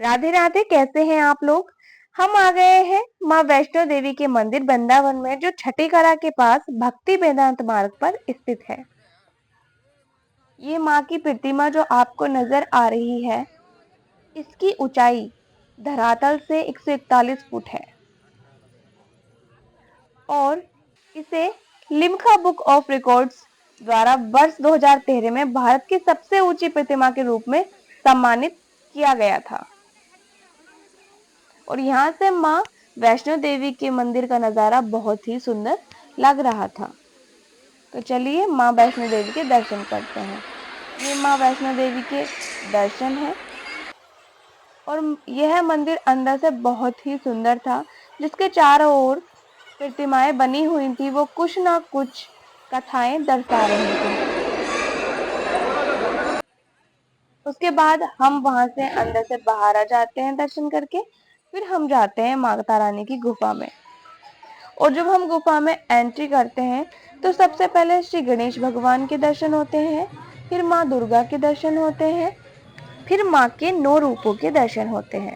राधे राधे। कैसे हैं आप लोग। हम आ गए हैं माँ वैष्णो देवी के मंदिर वृंदावन में, जो छठी कला के पास भक्ति वेदांत मार्ग पर स्थित है। ये माँ की प्रतिमा जो आपको नजर आ रही है, इसकी ऊंचाई धरातल से 141 फुट है और इसे लिम्का बुक ऑफ रिकॉर्ड्स द्वारा वर्ष 2013 में भारत की सबसे ऊंची प्रतिमा के रूप में सम्मानित किया गया था। और यहाँ से माँ वैष्णो देवी के मंदिर का नजारा बहुत ही सुंदर लग रहा था। तो चलिए माँ वैष्णो देवी के दर्शन करते हैं। ये माँ वैष्णो देवी के दर्शन है और यह मंदिर अंदर से बहुत ही सुंदर था, जिसके चारों ओर प्रतिमाएं बनी हुई थी। वो कुछ ना कुछ कथाएं दर्शा रही थी। उसके बाद हम वहां से अंदर से बाहर आ जाते हैं दर्शन करके। फिर हम जाते हैं माता रानी की गुफा में। और जब हम गुफा में एंट्री करते हैं तो सबसे पहले श्री गणेश भगवान के दर्शन होते हैं, फिर माँ दुर्गा के दर्शन होते हैं, फिर माँ के 9 रूपों के दर्शन होते हैं।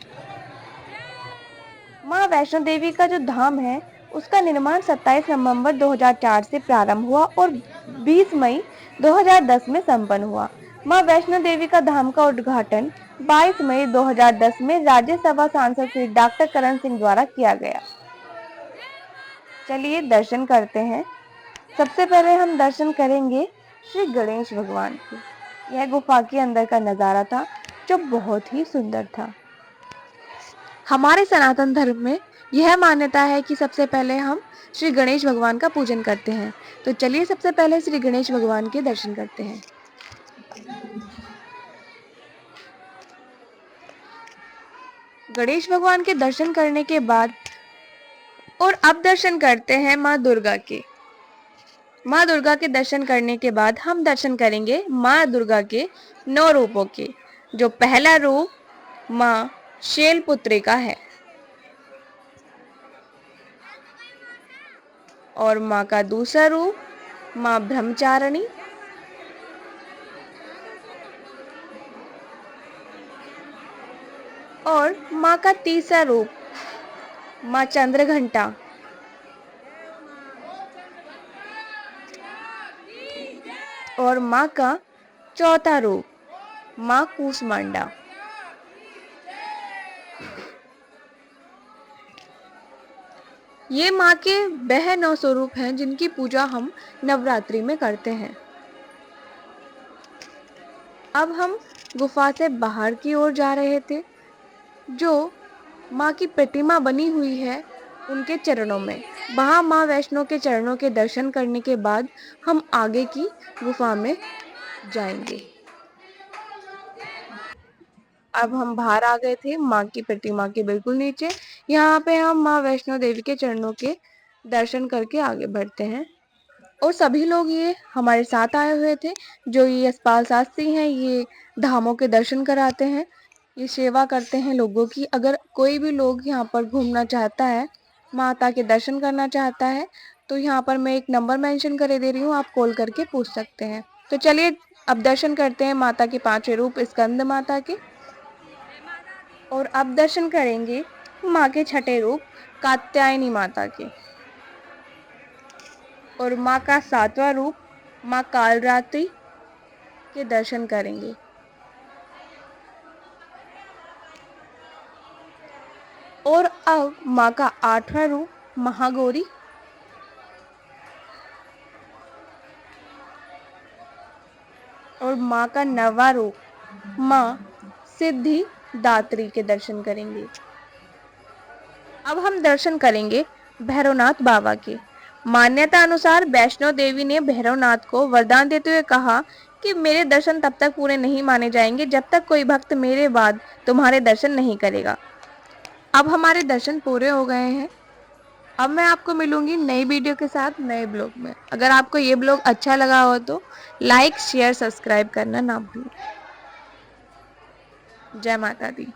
माँ वैष्णो देवी का जो धाम है, उसका निर्माण 27 नवंबर 2004 से प्रारंभ हुआ और 20 मई 2010 में संपन्न हुआ। माँ वैष्णो देवी का धाम का उद्घाटन 22 मई 2010 में राज्यसभा सांसद श्री डॉक्टर करण सिंह द्वारा किया गया। चलिए दर्शन करते हैं। सबसे पहले हम दर्शन करेंगे श्री गणेश भगवान के। यह गुफा के अंदर का नजारा था, जो बहुत ही सुंदर था। हमारे सनातन धर्म में यह मान्यता है कि सबसे पहले हम श्री गणेश भगवान का पूजन करते हैं। तो चलिए सबसे पहले श्री गणेश भगवान के दर्शन करते हैं। गणेश भगवान के दर्शन करने के बाद और अब दर्शन करते हैं माँ दुर्गा के। माँ दुर्गा के दर्शन करने के बाद हम दर्शन करेंगे माँ दुर्गा के 9 रूपों के। जो पहला रूप माँ शैलपुत्री का है और माँ का दूसरा रूप माँ ब्रह्मचारिणी और माँ का तीसरा रूप माँ चंद्रघंटा और माँ का चौथा रूप माँ कूसमांडा। ये माँ के वह 9 स्वरूप हैं जिनकी पूजा हम नवरात्रि में करते हैं। अब हम गुफा से बाहर की ओर जा रहे थे। जो माँ की प्रतिमा बनी हुई है उनके चरणों में, वहां माँ वैष्णो के चरणों के दर्शन करने के बाद हम आगे की गुफा में जाएंगे। अब हम बाहर आ गए थे माँ की प्रतिमा के बिल्कुल नीचे। यहाँ पे हम माँ वैष्णो देवी के चरणों के दर्शन करके आगे बढ़ते हैं। और सभी लोग ये हमारे साथ आए हुए थे। जो ये यशपाल शास्त्री हैं, ये धामों के दर्शन कराते हैं, ये सेवा करते हैं लोगों की। अगर कोई भी लोग यहाँ पर घूमना चाहता है, माता के दर्शन करना चाहता है, तो यहाँ पर मैं एक नंबर मेंशन कर दे रही हूँ, आप कॉल करके पूछ सकते हैं। तो चलिए अब दर्शन करते हैं माता के 5वें रूप स्कंद माता के। और अब दर्शन करेंगे माँ के 6ठे रूप कात्यायनी माता के और माँ का 7वां रूप माँ कालरात्रि के दर्शन करेंगे। और अब माँ का 8वां रूप महागौरी और माँ का 9वां रूप माँ सिद्धि दात्री के दर्शन करेंगे। अब हम दर्शन करेंगे भैरवनाथ बाबा के। मान्यता अनुसार वैष्णो देवी ने भैरवनाथ को वरदान देते हुए कहा कि मेरे दर्शन तब तक पूरे नहीं माने जाएंगे जब तक कोई भक्त मेरे बाद तुम्हारे दर्शन नहीं करेगा। अब हमारे दर्शन पूरे हो गए हैं। अब मैं आपको मिलूंगी नई वीडियो के साथ नए ब्लॉग में। अगर आपको ये ब्लॉग अच्छा लगा हो तो लाइक शेयर सब्सक्राइब करना ना भूलें। जय माता दी।